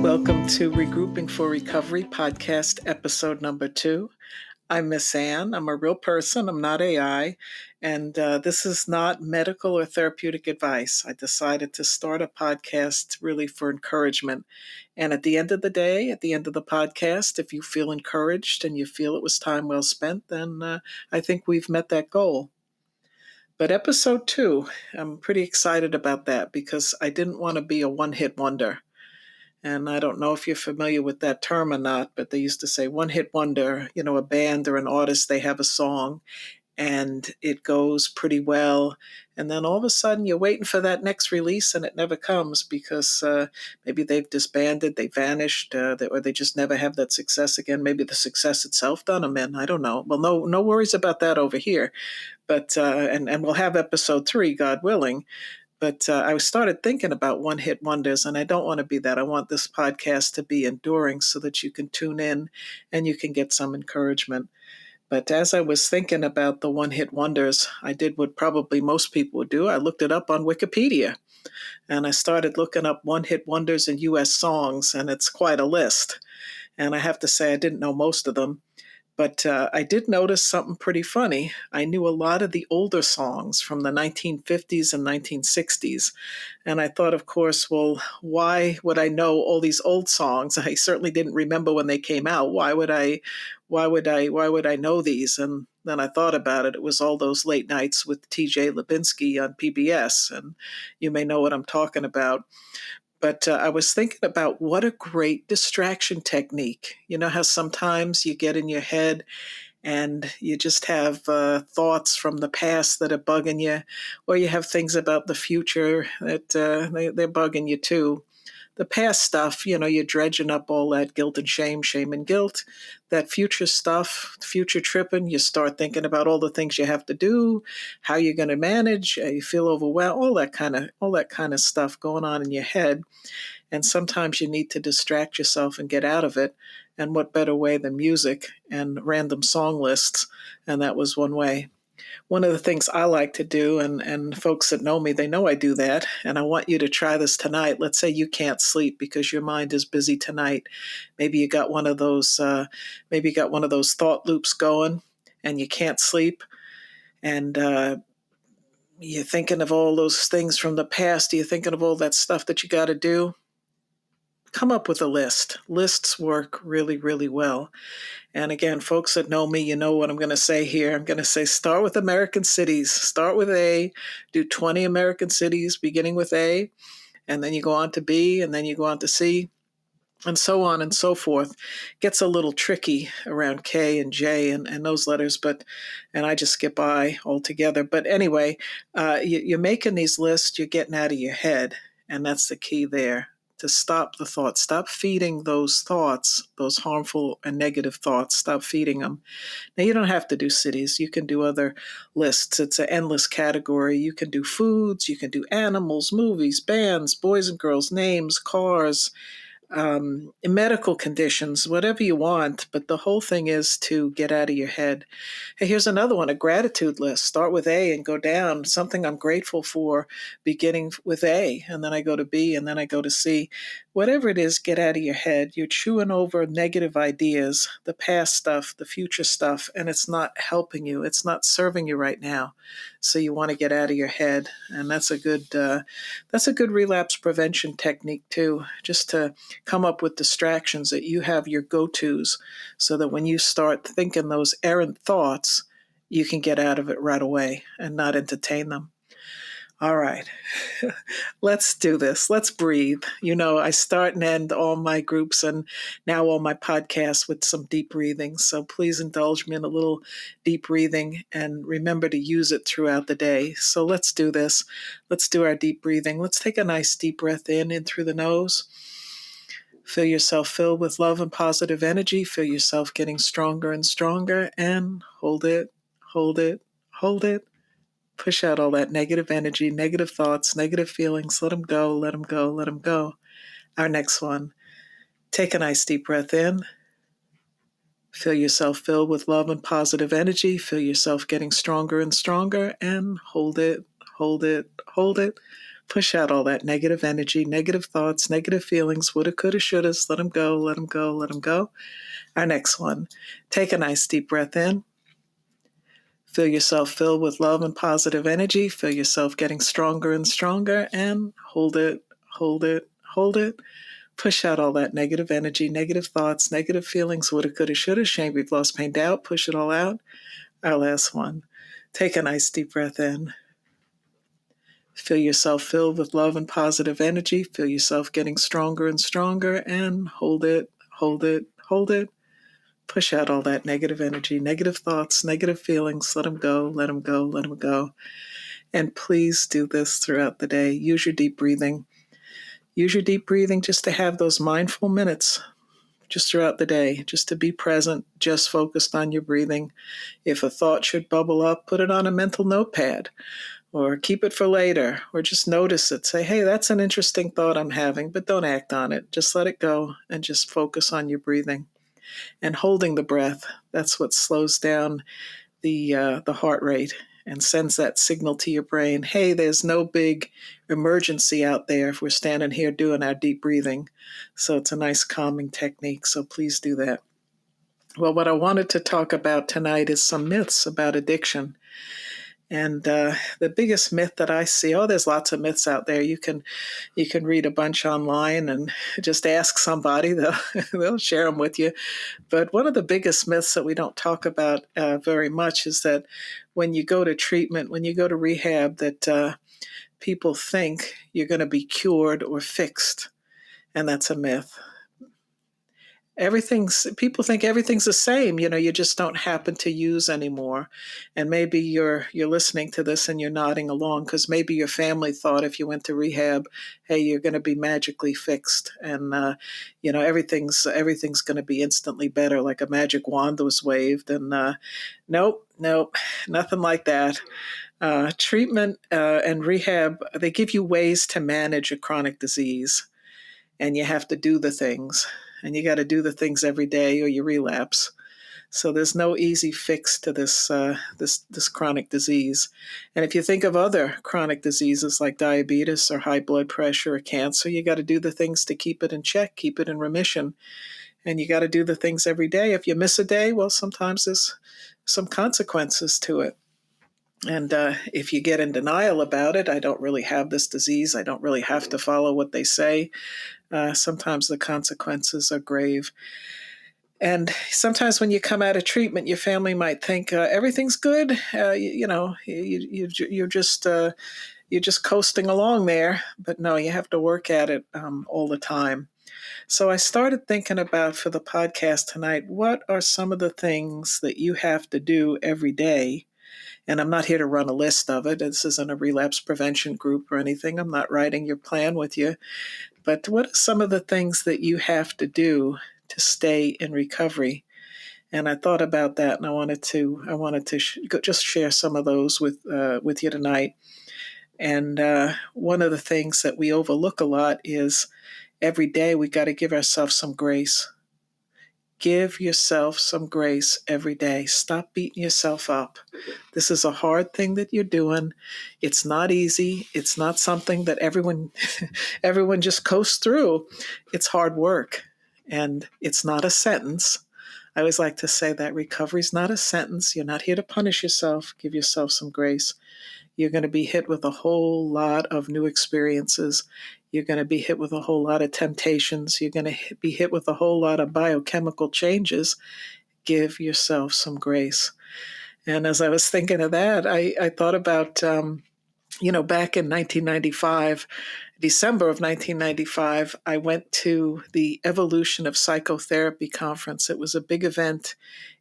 Welcome to Regrouping for Recovery podcast episode number 2. I'm Miss Ann. I'm a real person. I'm not AI. And this is not medical or therapeutic advice. I decided to start a podcast really for encouragement. And at the end of the day, at the end of the podcast, if you feel encouraged and you feel it was time well spent, then I think we've met that goal. But episode 2, I'm pretty excited about that because I didn't want to be a one-hit wonder. And I don't know if you're familiar with that term or not, but they used to say one hit wonder, a band or an artist, they have a song and it goes pretty well. And then all of a sudden you're waiting for that next release and it never comes because maybe they've disbanded, they vanished, or they just never have that success again. Maybe the success itself done them in. I don't know. Well, no worries about that over here. But and we'll have episode 3, God willing. But I started thinking about one-hit wonders, and I don't want to be that. I want this podcast to be enduring so that you can tune in and you can get some encouragement. But as I was thinking about the one-hit wonders, I did what probably most people would do. I looked it up on Wikipedia, and I started looking up one-hit wonders in U.S. songs, and it's quite a list. And I have to say I didn't know most of them. But I did notice something pretty funny. I knew a lot of the older songs from the 1950s and 1960s. And I thought, of course, well, why would I know all these old songs? I certainly didn't remember when they came out. Why would I know these? And then I thought about it. It was all those late nights with TJ Lubinski on PBS. And you may know what I'm talking about. But I was thinking about what a great distraction technique. You know how sometimes you get in your head and you just have thoughts from the past that are bugging you, or you have things about the future that they're bugging you too. The past stuff, you're dredging up all that guilt and shame and guilt. That future stuff, future tripping, you start thinking about all the things you have to do, how you're going to manage, you feel overwhelmed, all that kind of stuff going on in your head. And sometimes you need to distract yourself and get out of it. And what better way than music and random song lists? And that was one way. One of the things I like to do, and folks that know me, they know I do that, and I want you to try this tonight. Let's say you can't sleep because your mind is busy tonight. Maybe you got one of those thought loops going, and you can't sleep, and you're thinking of all those things from the past. You're thinking of all that stuff that you got to do. Come up with a list. Lists work really, really well. And again, folks that know me, you know what I'm going to say here. I'm going to say start with American cities. Start with A, do 20 American cities beginning with A, and then you go on to B, and then you go on to C, and so on and so forth. Gets a little tricky around K and J and those letters, and I just skip I altogether. But anyway, you're making these lists, you're getting out of your head, and that's the key there. To stop the thoughts, stop feeding those thoughts, those harmful and negative thoughts, stop feeding them. Now, you don't have to do cities. You can do other lists. It's an endless category. You can do foods, you can do animals, movies, bands, boys and girls, names, cars, medical conditions, whatever you want. But the whole thing is to get out of your head. Hey, here's another one, a gratitude list. Start with A and go down. Something I'm grateful for, beginning with A, and then I go to B, and then I go to C. Whatever it is, get out of your head. You're chewing over negative ideas, the past stuff, the future stuff, and it's not helping you. It's not serving you right now. So you want to get out of your head, and that's a good relapse prevention technique too. Just to come up with distractions that you have your go-tos, so that when you start thinking those errant thoughts, you can get out of it right away and not entertain them. All right, let's do this. Let's breathe. I start and end all my groups and now all my podcasts with some deep breathing. So please indulge me in a little deep breathing and remember to use it throughout the day. So let's do this. Let's do our deep breathing. Let's take a nice deep breath in through the nose. Feel yourself filled with love and positive energy. Feel yourself getting stronger and stronger, and hold it, hold it, hold it. Push out all that negative energy, negative thoughts, negative feelings. Let them go, let them go, let them go. Our next one. Take a nice deep breath in. Feel yourself filled with love and positive energy. Feel yourself getting stronger and stronger, and hold it, hold it, hold it. Push out all that negative energy, negative thoughts, negative feelings, woulda, coulda, shouldas. Let them go, let them go, let them go. Our next one, take a nice deep breath in. Feel yourself filled with love and positive energy. Feel yourself getting stronger and stronger, and hold it, hold it, hold it. Push out all that negative energy, negative thoughts, negative feelings, woulda, coulda, shoulda, shame, we've lost, pain, doubt. Push it all out. Our last one, take a nice deep breath in. Feel yourself filled with love and positive energy. Feel yourself getting stronger and stronger, and hold it, hold it, hold it. Push out all that negative energy, negative thoughts, negative feelings. Let them go, let them go, let them go. And please do this throughout the day. Use your deep breathing. Use your deep breathing just to have those mindful minutes just throughout the day, just to be present, just focused on your breathing. If a thought should bubble up, put it on a mental notepad or keep it for later, or just notice it. Say, hey, that's an interesting thought I'm having, but don't act on it. Just let it go and just focus on your breathing. And holding the breath, that's what slows down the heart rate and sends that signal to your brain, hey, there's no big emergency out there if we're standing here doing our deep breathing. So it's a nice calming technique, so please do that. Well, what I wanted to talk about tonight is some myths about addiction. And the biggest myth that I see, there's lots of myths out there. You can read a bunch online and just ask somebody; they'll share them with you. But one of the biggest myths that we don't talk about very much is that when you go to treatment, when you go to rehab, that people think you're going to be cured or fixed, and that's a myth. People think everything's the same. You just don't happen to use anymore. And maybe you're listening to this and you're nodding along because maybe your family thought if you went to rehab, hey, you're going to be magically fixed, and everything's going to be instantly better, like a magic wand was waved. And nope, nothing like that. Treatment and rehab, they give you ways to manage a chronic disease, and you have to do the things. And you got to do the things every day or you relapse. So there's no easy fix to this chronic disease. And if you think of other chronic diseases like diabetes or high blood pressure or cancer, you got to do the things to keep it in check, keep it in remission. And you got to do the things every day. If you miss a day, well, sometimes there's some consequences to it. And if you get in denial about it, I don't really have this disease, I don't really have to follow what they say, sometimes the consequences are grave. And sometimes when you come out of treatment, your family might think everything's good. You're just coasting along there. But no, you have to work at it all the time. So I started thinking about, for the podcast tonight, what are some of the things that you have to do every day? And I'm not here to run a list of it. This isn't a relapse prevention group or anything. I'm not writing your plan with you. But what are some of the things that you have to do to stay in recovery? And I thought about that, and I wanted to just share some of those with you tonight. And one of the things that we overlook a lot is every day we got to give ourselves some grace. Give yourself some grace every day. Stop beating yourself up. This is a hard thing that you're doing. It's not easy. It's not something that everyone just coasts through. It's hard work, and it's not a sentence. I always like to say that recovery is not a sentence. You're not here to punish yourself. Give yourself some grace. You're going to be hit with a whole lot of new experiences. You're going to be hit with a whole lot of temptations. You're going to be hit with a whole lot of biochemical changes. Give yourself some grace. And as I was thinking of that, I thought about, back in 1995, December of 1995, I went to the Evolution of Psychotherapy conference. It was a big event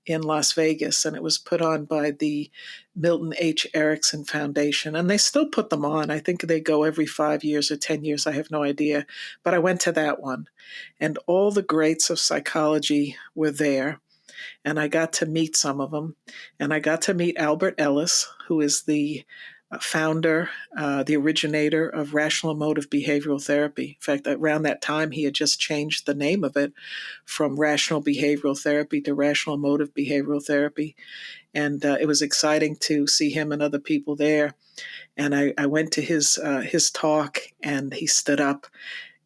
in Las Vegas, and it was put on by the Milton H. Erickson Foundation. And they still put them on. I think they go every 5 years or 10 years. I have no idea. But I went to that one, and all the greats of psychology were there. And I got to meet some of them. And I got to meet Albert Ellis, who is the founder, the originator of rational emotive behavioral therapy. In fact, around that time, he had just changed the name of it from rational behavioral therapy to rational emotive behavioral therapy. And it was exciting to see him and other people there. And I went to his talk, and he stood up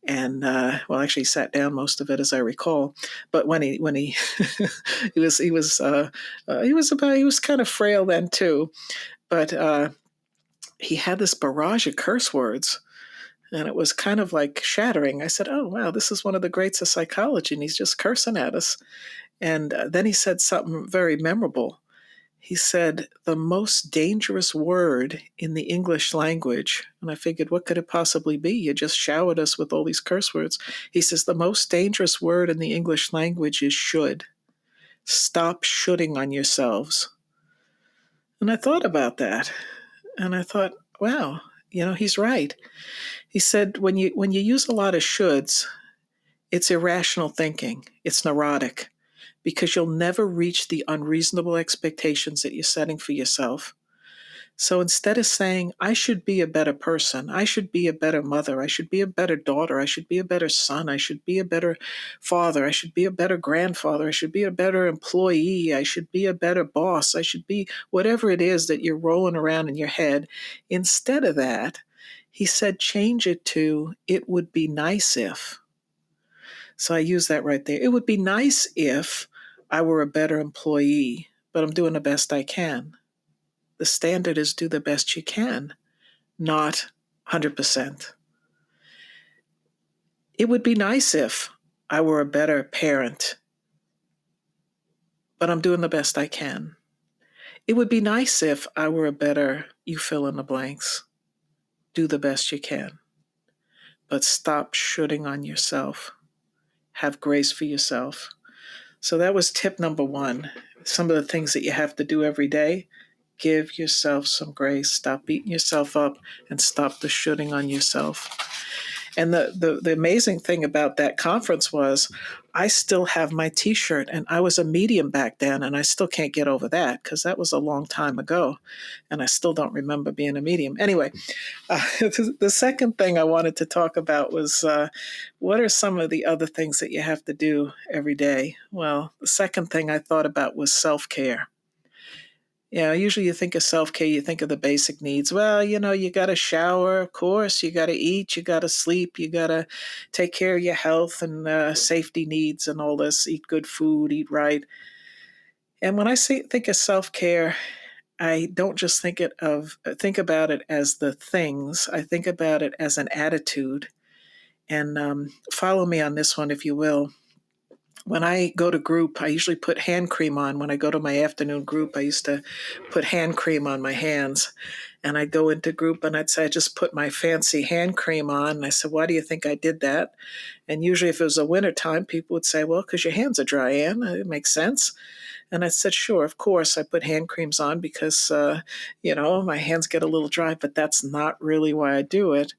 and actually sat down most of it, as I recall. But when he he was kind of frail then too, but he had this barrage of curse words, and it was kind of like shattering. I said, "Oh wow, this is one of the greats of psychology, and he's just cursing at us." And then he said something very memorable. He said, "The most dangerous word in the English language," and I figured, what could it possibly be? You just showered us with all these curse words. He says, "The most dangerous word in the English language is should. Stop shoulding on yourselves." And I thought about that, and I thought, wow, he's right. He said, when you use a lot of shoulds, it's irrational thinking. It's neurotic, because you'll never reach the unreasonable expectations that you're setting for yourself. So instead of saying, "I should be a better person, I should be a better mother, I should be a better daughter, I should be a better son, I should be a better father, I should be a better grandfather, I should be a better employee, I should be a better boss, I should be," whatever it is that you're rolling around in your head, instead of that, he said, change it to, "It would be nice if." So I use that right there. It would be nice if I were a better employee, but I'm doing the best I can. The standard is do the best you can, not 100%. It would be nice if I were a better parent, but I'm doing the best I can. It would be nice if I were a better, you fill in the blanks. Do the best you can, but stop shooting on yourself. Have grace for yourself. So that was tip number one. Some of the things that you have to do every day. Give yourself some grace. Stop beating yourself up and stop the shooting on yourself. And the amazing thing about that conference was I still have my T-shirt, and I was a medium back then, and I still can't get over that because that was a long time ago, and I still don't remember being a medium. Anyway, the second thing I wanted to talk about was what are some of the other things that you have to do every day? Well, the second thing I thought about was self-care. Usually you think of self-care, you think of the basic needs. Well, you got to shower, of course, you got to eat, you got to sleep, you got to take care of your health and safety needs and all this, eat good food, eat right. And when I think of self-care, I don't just think about it as the things. I think about it as an attitude. And follow me on this one, if you will. When I go to group, I usually put hand cream on. When I go to my afternoon group, I used to put hand cream on my hands. And I'd go into group and I'd say, "I just put my fancy hand cream on." And I said, "Why do you think I did that?" And usually if it was a winter time, people would say, "Well, because your hands are dry, Ann. It makes sense." And I said, "Sure, of course, I put hand creams on because, my hands get a little dry, but that's not really why I do it.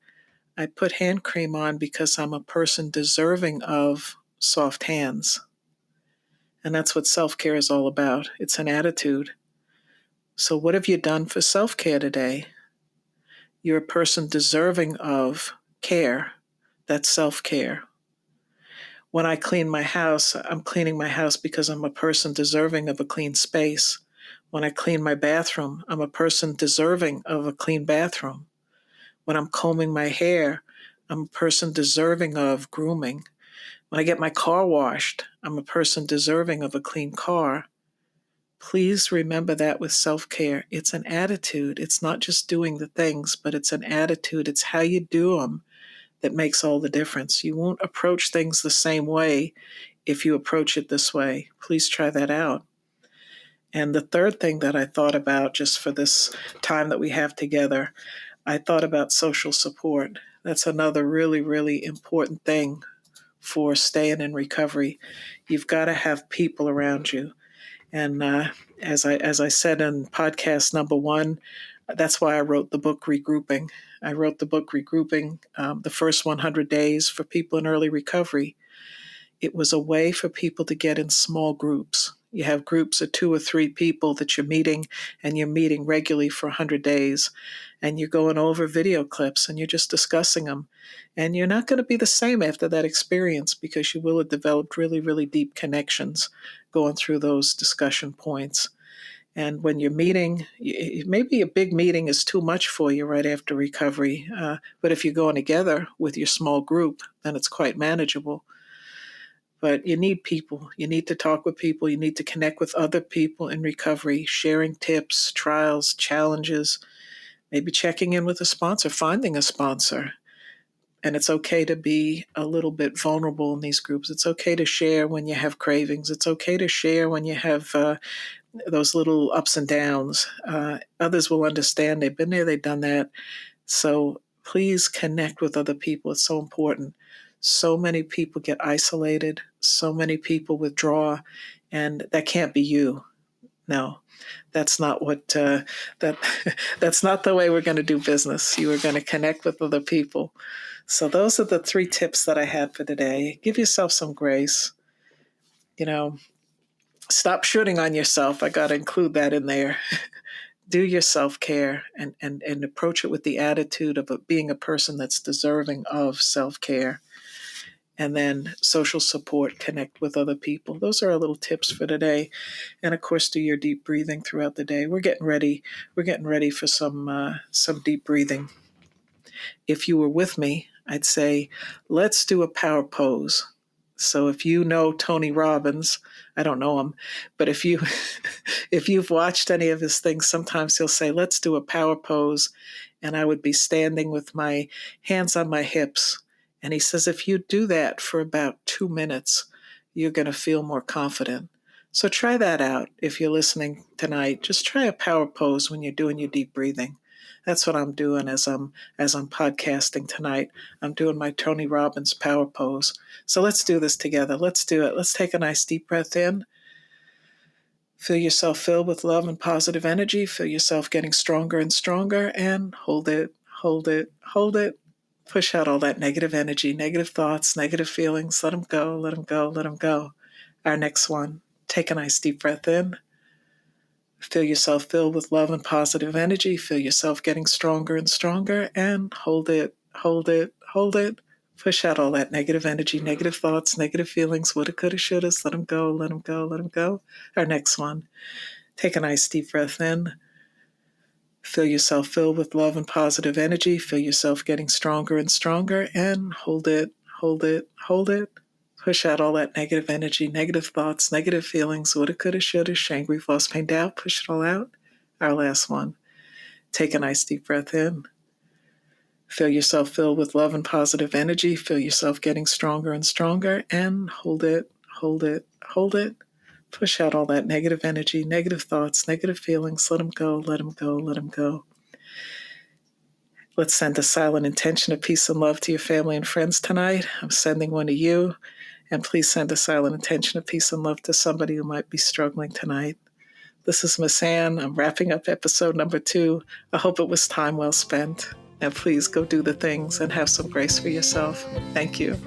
I put hand cream on because I'm a person deserving of soft hands." And that's what self-care is all about. It's an attitude. So what have you done for self-care today? You're a person deserving of care. That's self-care. When I clean my house, I'm cleaning my house because I'm a person deserving of a clean space. When I clean my bathroom, I'm a person deserving of a clean bathroom. When I'm combing my hair, I'm a person deserving of grooming. When I get my car washed, I'm a person deserving of a clean car. Please remember that with self-care. It's an attitude. It's not just doing the things, but it's an attitude. It's how you do them that makes all the difference. You won't approach things the same way if you approach it this way. Please try that out. And the third thing that I thought about just for this time that we have together, I thought about social support. That's another really, really important thing for staying in recovery. You've got to have people around you. And as I said in podcast number 1, that's why I wrote the book Regrouping. I wrote the book Regrouping, the first 100 days for people in early recovery. It was a way for people to get in small groups. You have groups of 2 or 3 people that you're meeting, and you're meeting regularly for 100 days, and you're going over video clips and you're just discussing them. And you're not going to be the same after that experience because you will have developed really, really deep connections going through those discussion points. And when you're meeting, maybe a big meeting is too much for you right after recovery. But if you're going together with your small group, then it's quite manageable. But you need people. You need to talk with people. You need to connect with other people in recovery, sharing tips, trials, challenges, maybe checking in with a sponsor, finding a sponsor. And it's okay to be a little bit vulnerable in these groups. It's okay to share when you have cravings. It's okay to share when you have those little ups and downs. Others will understand. They've been there, they've done that. So please connect with other people. It's so important. So many people get isolated. So many people withdraw, and that can't be you. No, that's not what that's not the way we're going to do business. You are going to connect with other people. So those are the 3 tips that I had for today. Give yourself some grace. Stop shooting on yourself. I got to include that in there. Do your self-care and approach it with the attitude of being a person that's deserving of self-care. And then social support, connect with other people. Those are our little tips for today. And of course, do your deep breathing throughout the day. We're getting ready for some deep breathing. If you were with me, I'd say, let's do a power pose. So if you know Tony Robbins, I don't know him, but if you've watched any of his things, sometimes he'll say, let's do a power pose. And I would be standing with my hands on my hips. And he says, if you do that for about 2 minutes, you're going to feel more confident. So try that out. If you're listening tonight, just try a power pose when you're doing your deep breathing. That's what I'm doing as I'm podcasting tonight. I'm doing my Tony Robbins power pose. So let's do this together. Let's do it. Let's take a nice deep breath in. Feel yourself filled with love and positive energy. Feel yourself getting stronger and stronger, and hold it, hold it, hold it. Push out all that negative energy, negative thoughts, negative feelings. Let them go, let them go, let them go. Our next one, take a nice deep breath in. Feel yourself filled with love and positive energy. Feel yourself getting stronger and stronger, and hold it, hold it, hold it. Push out all that negative energy, negative thoughts, negative feelings, woulda, coulda, shouldas. Let them go, let them go, let them go. Our next one, take a nice deep breath in. Feel yourself filled with love and positive energy. Feel yourself getting stronger and stronger, and hold it, hold it, hold it. Push out all that negative energy, negative thoughts, negative feelings, woulda, coulda, shoulda, shame, grief, loss, pain, doubt. Push it all out. Our last one. Take a nice deep breath in. Feel yourself filled with love and positive energy. Feel yourself getting stronger and stronger, and hold it, hold it, hold it. Push out all that negative energy, negative thoughts, negative feelings. Let them go, let them go, let them go. Let's send a silent intention of peace and love to your family and friends tonight. I'm sending one to you. And please send a silent intention of peace and love to somebody who might be struggling tonight. This is Miss Ann. I'm wrapping up episode number 2. I hope it was time well spent. Now please go do the things and have some grace for yourself. Thank you.